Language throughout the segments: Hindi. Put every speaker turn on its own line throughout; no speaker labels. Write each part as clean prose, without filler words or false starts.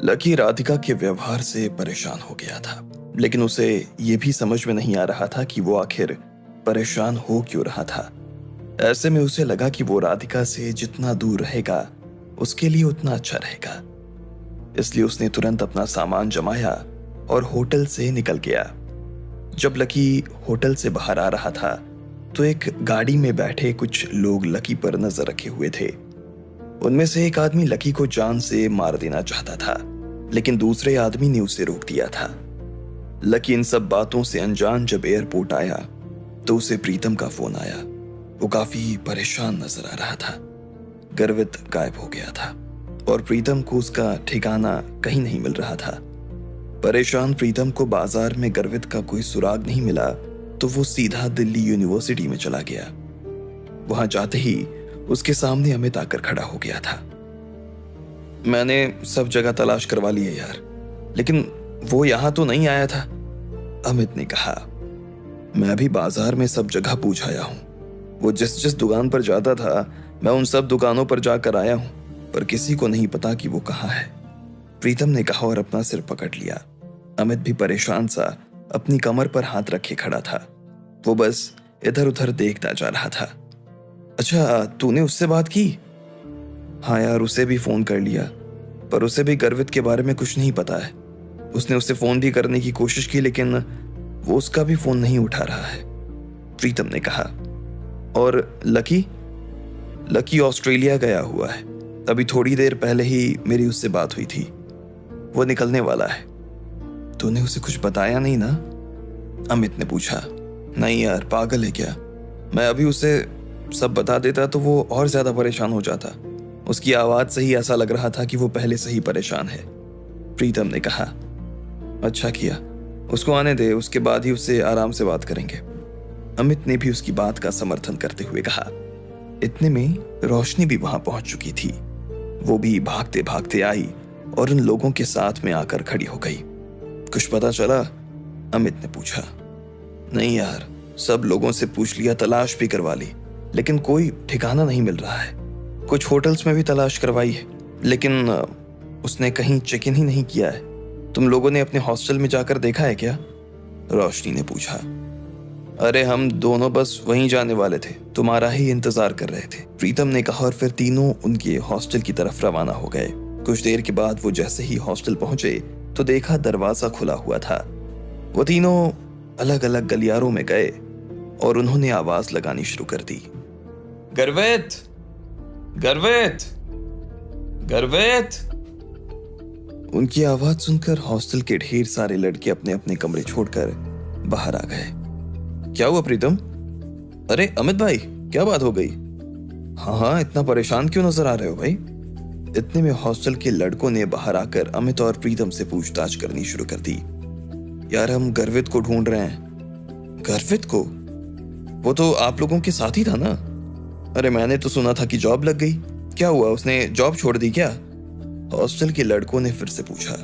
लकी राधिका के व्यवहार से परेशान हो गया था, लेकिन उसे ये भी समझ में नहीं आ रहा था कि वो आखिर परेशान हो क्यों रहा था। ऐसे में उसे लगा कि वो राधिका से जितना दूर रहेगा उसके लिए उतना अच्छा रहेगा। इसलिए उसने तुरंत अपना सामान जमाया और होटल से निकल गया। जब लकी होटल से बाहर आ रहा था तो एक गाड़ी में बैठे कुछ लोग लकी पर नजर रखे हुए थे। उनमें से एक आदमी लकी को जान से मार देना चाहता था, लेकिन दूसरे आदमी ने उसे रोक दिया था। लकी इन सब बातों से अनजान जब एयरपोर्ट आया तो उसे प्रीतम का फोन आया। वो काफी परेशान नजर आ रहा था। गर्वित गायब हो गया था और प्रीतम को उसका ठिकाना कहीं नहीं मिल रहा था। परेशान प्रीतम को बाजार में गर्वित का कोई सुराग नहीं मिला तो वो सीधा दिल्ली यूनिवर्सिटी में चला गया। वहां जाते ही उसके सामने अमित आकर खड़ा हो गया था। मैंने सब जगह तलाश करवा ली है यार, लेकिन वो यहां तो नहीं आया था, अमित ने कहा। मैं भी बाजार में सब जगह पूछ आया हूं। वो जिस जिस दुकान पर जाता था मैं उन सब दुकानों पर जाकर आया हूं, पर किसी को नहीं पता कि वो कहाँ है, प्रीतम ने कहा और अपना सिर पकड़ लिया। अमित भी परेशान सा अपनी कमर पर हाथ रखे खड़ा था। वो बस इधर उधर देखता जा रहा था। अच्छा, तूने उससे बात की? हाँ यार, उसे भी फोन कर लिया, पर उसे भी गर्वित के बारे में कुछ नहीं पता है। उसने उससे फोन भी करने की कोशिश की, लेकिन वो उसका भी फोन नहीं उठा रहा है, प्रीतम ने कहा। और लकी? लकी ऑस्ट्रेलिया गया हुआ है। अभी थोड़ी देर पहले ही मेरी उससे बात हुई थी। वो निकलने वाला है। तूने उसे कुछ बताया नहीं ना? अमित ने पूछा। नहीं यार, पागल है क्या? मैं अभी उसे सब बता देता तो वो और ज्यादा परेशान हो जाता। उसकी आवाज से ही ऐसा लग रहा था कि वो पहले से ही परेशान है, प्रीतम ने कहा। अच्छा किया, उसको आने दे, उसके बाद ही उससे आराम से बात करेंगे, अमित ने भी उसकी बात का समर्थन करते हुए कहा। इतने में रोशनी भी वहां पहुंच चुकी थी। वो भी भागते भागते आई और उन लोगों के साथ में आकर खड़ी हो गई। कुछ पता चला? अमित ने पूछा। नहीं यार, सब लोगों से पूछ लिया, तलाश भी करवा ली, लेकिन कोई ठिकाना नहीं मिल रहा है। कुछ होटल्स में भी तलाश करवाई है, लेकिन उसने कहीं चेक इन ही नहीं किया है। तुम लोगों ने अपने हॉस्टल में जाकर देखा है क्या? रोशनी ने पूछा। अरे हम दोनों बस वहीं जाने वाले थे, तुम्हारा ही इंतजार कर रहे थे, प्रीतम ने कहा और फिर तीनों उनके हॉस्टल की तरफ रवाना हो गए। कुछ देर के बाद वो जैसे ही हॉस्टल पहुंचे तो देखा दरवाजा खुला हुआ था। वो तीनों अलग अलग गलियारों में गए और उन्होंने आवाज लगानी शुरू कर दी। गर्वित, गर्वित, गर्वित। उनकी आवाज सुनकर हॉस्टल के ढेर सारे लड़के अपने अपने कमरे छोड़कर बाहर आ गए। क्या हुआ प्रीतम? अरे अमित भाई, क्या बात हो गई? हाँ हाँ, इतना परेशान क्यों नजर आ रहे हो भाई? इतने में हॉस्टल के लड़कों ने बाहर आकर अमित और प्रीतम से पूछताछ करनी शुरू कर दी। यार, हम गर्वित को ढूंढ रहे हैं। गर्वित को? वो तो आप लोगों के साथ ही था ना? अरे मैंने तो सुना था कि जॉब लग गई। क्या हुआ, उसने जॉब छोड़ दी क्या? हॉस्टल के लड़कों ने फिर से पूछा।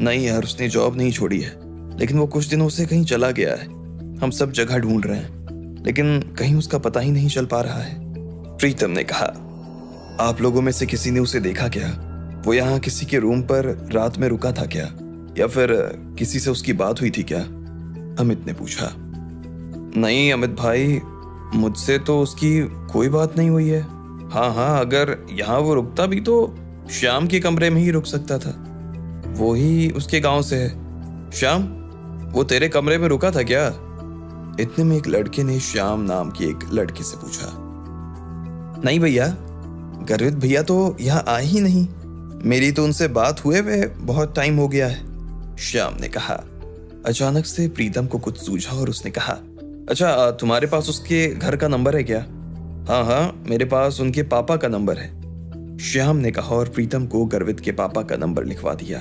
नहीं यार, उसने जॉब नहीं छोड़ी है, लेकिन वो कुछ दिनों से कहीं चला गया है। हम सब जगह ढूंढ रहे हैं, लेकिन कहीं उसका पता ही नहीं चल पा रहा है, प्रीतम ने कहा। आप लोगों में से किसी ने उसे देखा क्या? वो यहाँ किसी के रूम पर रात में रुका था क्या, या फिर किसी से उसकी बात हुई थी क्या? अमित ने पूछा। नहीं अमित भाई, मुझसे तो उसकी कोई बात नहीं हुई है। हाँ हाँ, अगर यहाँ वो रुकता भी तो श्याम के कमरे में ही रुक सकता था। वो ही उसके गांव से है। श्याम, वो तेरे कमरे में रुका था क्या? इतने में एक लड़के ने श्याम नाम की एक लड़की से पूछा। नहीं भैया, गर्वित भैया तो यहाँ आए ही नहीं। मेरी तो उनसे बात हुए वे बहुत टाइम हो गया है, श्याम ने कहा। अचानक से प्रीतम को कुछ सूझा और उसने कहा, अच्छा तुम्हारे पास उसके घर का नंबर है क्या? हाँ हाँ, मेरे पास उनके पापा का नंबर है, श्याम ने कहा और प्रीतम को गर्वित के पापा का नंबर लिखवा दिया।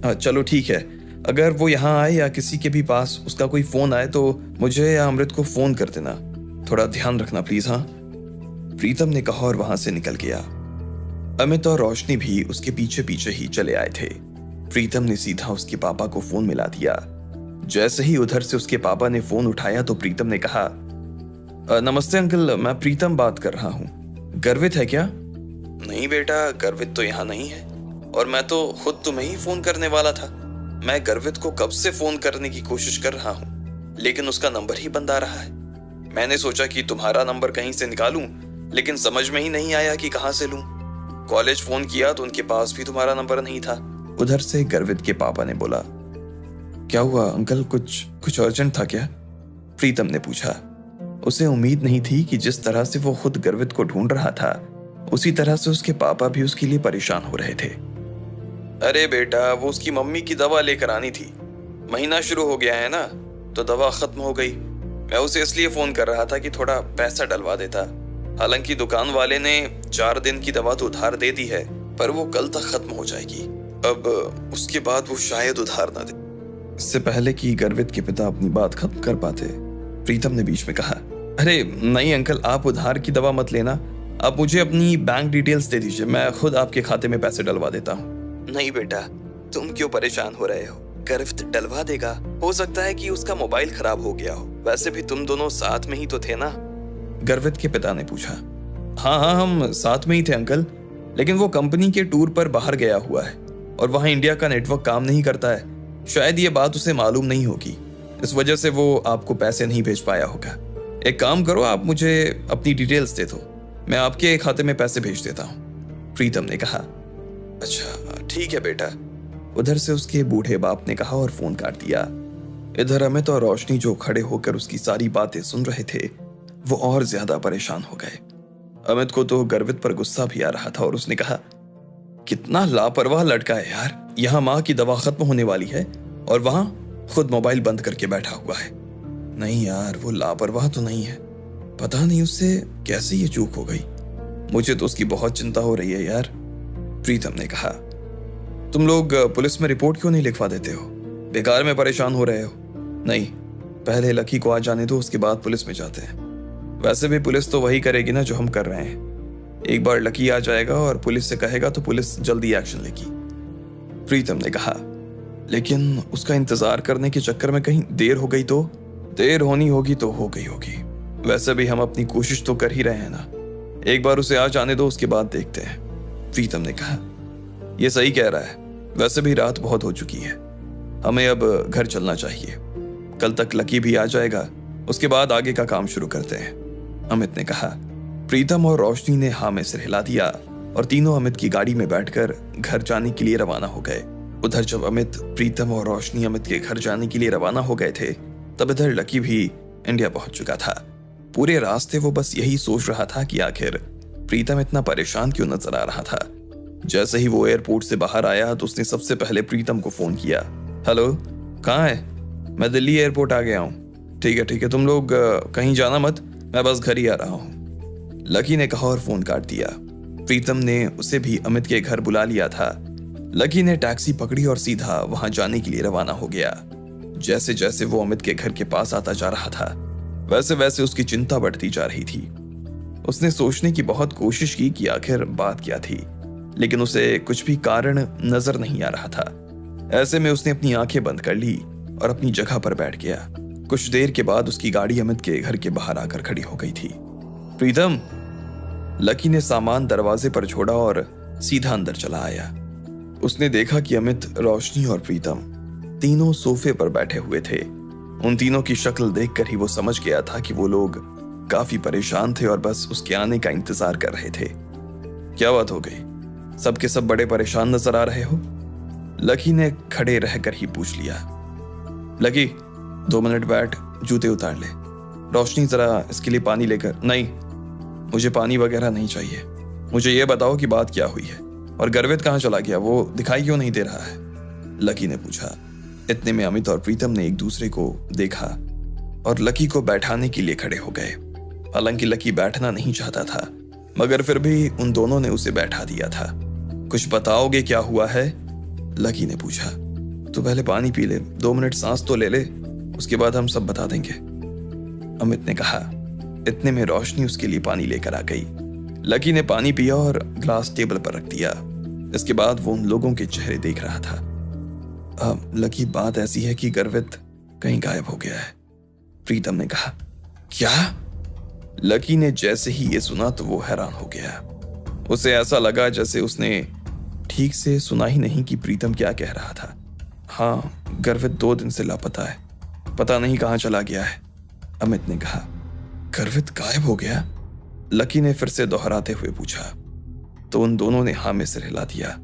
हाँ चलो ठीक है, अगर वो यहाँ आए या किसी के भी पास उसका कोई फोन आए तो मुझे या अमृत को फोन कर देना। थोड़ा ध्यान रखना प्लीज। हाँ, प्रीतम ने कहा और वहां से निकल गया। अमित और रोशनी भी उसके पीछे पीछे ही चले आए थे। प्रीतम ने सीधा उसके पापा को फोन मिला दिया। जैसे ही उधर से उसके पापा ने फोन उठाया तो प्रीतम ने कहा, नमस्ते अंकल, मैं प्रीतम बात कर रहा हूँ। गर्वित है क्या? नहीं बेटा, गर्वित तो यहाँ नहीं है। और मैं तो खुद तुम्हें ही फोन करने वाला था। मैं गर्वित को कब से फोन करने की कोशिश कर रहा हूँ, लेकिन उसका नंबर ही बंद आ रहा है। मैंने सोचा कि तुम्हारा नंबर कहीं से निकालूं, लेकिन समझ में ही नहीं आया कि कहां से लूं। कॉलेज फोन किया तो उनके पास भी तुम्हारा नंबर नहीं था। उधर से गर्वित के पापा ने बोला, क्या हुआ अंकल, कुछ अर्जेंट था क्या? प्रीतम ने पूछा। उसे उम्मीद नहीं थी कि जिस तरह से वो खुद गर्वित को ढूंढ रहा था, उसी तरह से उसके पापा भी उसके लिए परेशान हो रहे थे। अरे बेटा, वो उसकी मम्मी की दवा लेकर आनी थी। महीना शुरू हो गया है ना, तो दवा खत्म हो गई। मैं उसे इसलिए फोन कर रहा था कि थोड़ा पैसा डलवा देता। हालांकि दुकान वाले ने 4 दिन की दवा तो उधार दे दी है, पर वो कल तक खत्म हो जाएगी। अब उसके बाद वो शायद उधार ना दे। इससे पहले कि गर्वित के पिता अपनी बात खत्म कर पाते, प्रीतम ने बीच में कहा, अरे नहीं अंकल, आप उधार की दवा मत लेना। आप मुझे अपनी बैंक डिटेल्स दे दीजिए, मैं खुद आपके खाते में पैसे डलवा देता हूँ। नहीं बेटा, तुम क्यों परेशान हो रहे हो? गर्वित डलवा देगा। हो सकता है कि उसका मोबाइल खराब हो गया हो। वैसे भी तुम दोनों साथ में ही तो थे ना? गर्वित के पिता ने पूछा। हाँ, हम साथ में ही थे अंकल, लेकिन वो कंपनी के टूर पर बाहर गया हुआ है और वहाँ इंडिया का नेटवर्क काम नहीं करता है। शायद ये बात उसे मालूम नहीं होगी, इस वजह से वो आपको पैसे नहीं भेज पाया होगा। एक काम करो, आप मुझे अपनी डिटेल्स दे दो, मैं आपके खाते में पैसे भेज देता हूँ, प्रीतम ने कहा। अच्छा ठीक है बेटा, उधर से उसके बूढ़े बाप ने कहा और फोन काट दिया। इधर अमित और रोशनी जो खड़े होकर उसकी सारी बातें सुन रहे थे, वो और ज्यादा परेशान हो गए। अमित को तो गर्वित पर गुस्सा भी आ रहा था और उसने कहा, कितना लापरवाह लड़का है यार, यहाँ माँ की दवा खत्म होने वाली है और वहां खुद मोबाइल बंद करके बैठा हुआ है। नहीं यार, वो लापरवाह तो नहीं है, पता नहीं उससे कैसे ये चूक हो गई। मुझे तो उसकी बहुत चिंता हो रही है यार, प्रीतम ने कहा। तुम लोग पुलिस में रिपोर्ट क्यों नहीं लिखवा देते हो? बेकार में परेशान हो रहे हो। नहीं, पहले लकी को आ जाने दो, उसके बाद पुलिस में जाते हैं। वैसे भी पुलिस तो वही करेगी ना जो हम कर रहे हैं। एक बार लकी आ जाएगा और पुलिस से कहेगा तो पुलिस जल्दी एक्शन लेगी, प्रीतम ने कहा। लेकिन उसका इंतजार करने के चक्कर में कहीं देर हो गई तो? देर होनी होगी तो हो गई होगी। वैसे भी हम अपनी कोशिश तो कर ही रहे हैं ना। एक बार उसे आ जाने दो, उसके बाद देखते हैं, प्रीतम ने कहा। यह सही कह रहा है, वैसे भी रात बहुत हो चुकी है, हमें अब घर चलना चाहिए। कल तक लकी भी आ जाएगा, उसके बाद आगे का काम शुरू करते हैं, अमित ने कहा। प्रीतम और रोशनी ने हाँ में सिर हिला दिया और तीनों अमित की गाड़ी में बैठकर घर जाने के लिए रवाना हो गए। उधर जब अमित, प्रीतम और रोशनी अमित के घर जाने के लिए रवाना हो गए थे, तब इधर लकी भी इंडिया पहुंच चुका था। पूरे रास्ते वो बस यही सोच रहा था कि आखिर प्रीतम इतना परेशान क्यों नजर आ रहा था। जैसे ही वो एयरपोर्ट से बाहर आया तो उसने सबसे पहले प्रीतम को फोन किया। हेलो, कहाँ है? मैं दिल्ली एयरपोर्ट आ गया हूँ। ठीक है, तुम लोग कहीं जाना मत, मैं बस घर ही आ रहा हूँ, लकी ने कहा और फोन काट दिया। प्रीतम ने उसे भी अमित के घर बुला लिया था। लकी ने टैक्सी पकड़ी और सीधा वहां जाने के लिए रवाना हो गया। जैसे जैसे वो अमित के घर के पास आता जा रहा था, वैसे वैसे उसकी चिंता बढ़ती जा रही थी। उसने सोचने की बहुत कोशिश की कि आखिर बात क्या थी, लेकिन उसे कुछ भी कारण नजर नहीं आ रहा था। ऐसे में उसने अपनी आंखें बंद कर ली और अपनी जगह पर बैठ गया। कुछ देर के बाद उसकी गाड़ी अमित के घर के बाहर आकर खड़ी हो गई थी। प्रीतम, लकी ने सामान दरवाजे पर छोड़ा और सीधा अंदर चला आया। उसने देखा कि अमित, रोशनी और प्रीतम तीनों सोफे पर बैठे हुए थे। उन तीनों की शक्ल देखकर ही वो समझ गया था कि वो लोग काफी परेशान थे और बस उसके आने का इंतजार कर रहे थे। क्या बात हो गई, सबके सब बड़े परेशान नजर आ रहे हो? लकी ने खड़े रहकर ही पूछ लिया। लकी, 2 मिनट बैठ, जूते उतार ले। रोशनी, जरा इसके लिए पानी लेकर। नहीं, मुझे पानी वगैरह नहीं चाहिए, मुझे यह बताओ कि बात क्या हुई है और गर्वित कहाँ चला गया, वो दिखाई क्यों नहीं दे रहा है, लकी ने पूछा। इतने में अमित और प्रीतम ने एक दूसरे को देखा और लकी को बैठाने के लिए खड़े हो गए। हालांकि लकी बैठना नहीं चाहता था, मगर फिर भी उन दोनों ने उसे बैठा दिया था। कुछ बताओगे क्या हुआ है, लकी ने पूछा। तो पहले पानी पी ले, 2 मिनट सांस तो ले ले, उसके बाद हम सब बता देंगे, अमित ने कहा। इतने में रोशनी उसके लिए पानी लेकर आ गई। लकी ने पानी पिया और ग्लास टेबल पर रख दिया। इसके बाद वो उन लोगों के चेहरे देख रहा था। लकी, बात ऐसी है कि गर्वित कहीं गायब हो गया है, प्रीतम ने कहा। क्या? लकी ने जैसे ही ये सुना तो वो हैरान हो गया। उसे ऐसा लगा जैसे उसने ठीक से सुना ही नहीं कि प्रीतम क्या कह रहा था। हाँ, गर्वित 2 दिन से लापता है, पता नहीं कहाँ चला गया है, अमित ने कहा। गर्वित गायब हो गया? लकी ने फिर से दोहराते हुए पूछा। तो उन दोनों ने हाँ में सिर हिला दिया।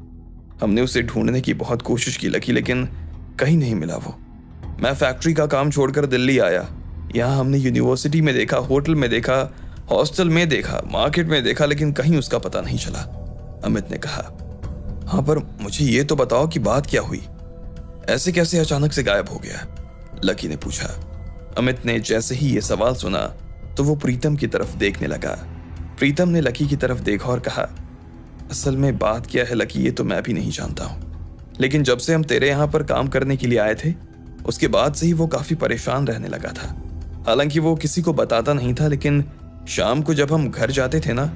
हमने उसे ढूंढने की बहुत कोशिश की लकी, लेकिन कहीं नहीं मिला वो। मैं फैक्ट्री का काम छोड़कर दिल्ली आया। यहाँ हमने यूनिवर्सिटी में देखा, होटल में देखा, हॉस्टल में देखा, मार्केट में देखा, लेकिन कहीं उसका पता नहीं चला, अमित ने कहा। हाँ, पर मुझे ये तो बताओ कि बात क्या हुई? ऐसे कैसे अचानक से गायब हो गया? लकी ने पूछा। अमित ने जैसे ही ये सवाल सुना तो वो प्रीतम की तरफ देखने लगा। प्रीतम ने लकी की तरफ देखा और कहा, असल में बात क्या है लकी, ये तो मैं भी नहीं जानता हूँ, लेकिन जब से हम तेरे यहाँ पर काम करने के लिए आए थे उसके बाद से ही वो काफी परेशान रहने लगा था। हालांकि वो किसी को बताता नहीं था, लेकिन शाम को जब हम घर जाते थे ना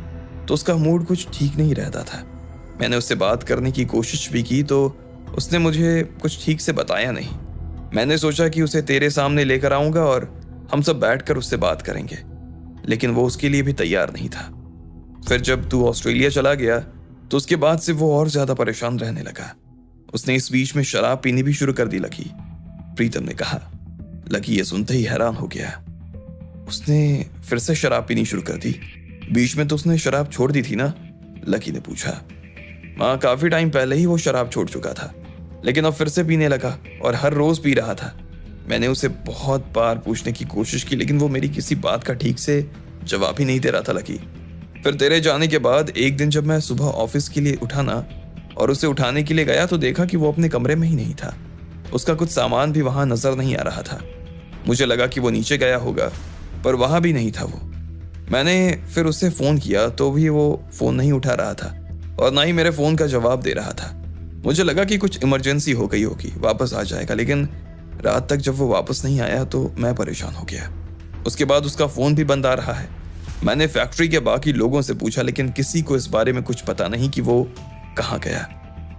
तो उसका मूड कुछ ठीक नहीं रहता था। मैंने उससे बात करने की कोशिश भी की तो उसने मुझे कुछ ठीक से बताया नहीं। मैंने सोचा कि उसे तेरे सामने लेकर आऊंगा और हम सब बैठकर उससे बात करेंगे, लेकिन वो उसके लिए भी तैयार नहीं था। फिर जब तू ऑस्ट्रेलिया चला गया तो उसके बाद से वो और ज्यादा परेशान रहने लगा। उसने इस बीच में शराब पीनी भी शुरू कर दी लकी, प्रीतम ने कहा। लकी ये सुनते ही हैरान हो गया। उसने फिर से शराब पीनी शुरू कर दी? बीच में तो उसने शराब छोड़ दी थी ना, लकी ने पूछा। हाँ, काफी टाइम पहले ही वो शराब छोड़ चुका था, लेकिन अब फिर से पीने लगा और हर रोज पी रहा था। मैंने उसे बहुत बार पूछने की कोशिश की, लेकिन वो मेरी किसी बात का ठीक से जवाब ही नहीं दे रहा था लकी। फिर तेरे जाने के बाद एक दिन जब मैं सुबह ऑफिस के लिए उठा ना और उसे उठाने के लिए गया तो देखा कि वो अपने कमरे में ही नहीं था। उसका कुछ सामान भी वहां नजर नहीं आ रहा था। मुझे लगा कि वो नीचे गया होगा, पर वहां भी नहीं था वो। मैंने फिर उससे फोन किया तो भी वो फोन नहीं उठा रहा था और ना ही मेरे फोन का जवाब दे रहा था। मुझे लगा कि कुछ इमरजेंसी हो गई होगी, वापस आ जाएगा, लेकिन रात तक जब वो वापस नहीं आया तो मैं परेशान हो गया। उसके बाद उसका फोन भी बंद आ रहा है। मैंने फैक्ट्री के बाकी लोगों से पूछा, लेकिन किसी को इस बारे में कुछ पता नहीं कि वो कहाँ गया।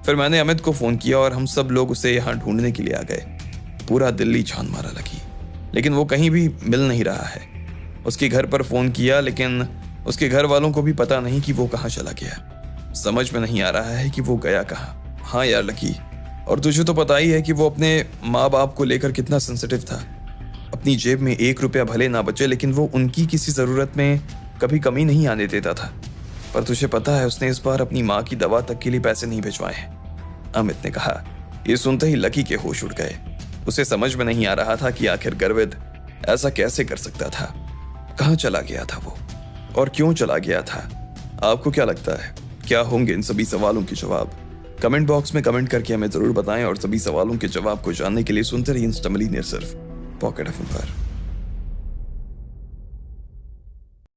फिर मैंने अमित को फोन किया और हम सब लोग उसे यहाँ ढूंढने के लिए आ गए। पूरा दिल्ली छान मारा लगी, लेकिन वो कहीं भी मिल नहीं रहा है। उसके घर पर फोन किया, लेकिन उसके घर वालों को भी पता नहीं कि वो कहाँ चला गया। समझ में नहीं आ रहा है कि वो गया कहाँ। हाँ यार लकी, और तुझे तो पता ही है कि वो अपने माँ बाप को लेकर कितना सेंसिटिव था। अपनी जेब में 1 रुपया भले ना बचे, लेकिन वो उनकी किसी ज़रूरत में कभी कमी नहीं आने देता था। पर तुझे पता है उसने इस बार अपनी माँ की दवा तक के लिए पैसे नहीं भिजवाए हैं, अमित ने कहा। ये सुनते ही लकी के होश उड़ गए। उसे समझ में नहीं आ रहा था कि आखिर गर्वित ऐसा कैसे कर सकता था। कहाँ चला गया था वो और क्यों चला गया था? आपको क्या लगता है, क्या होंगे इन सभी सवालों के जवाब? कमेंट बॉक्स में कमेंट करके हमें जरूर बताएं और सभी सवालों के जवाब को जानने के लिए सुनते रहिए इंस्टा मिलियनेयर सिर्फ पॉकेट एफएम पर।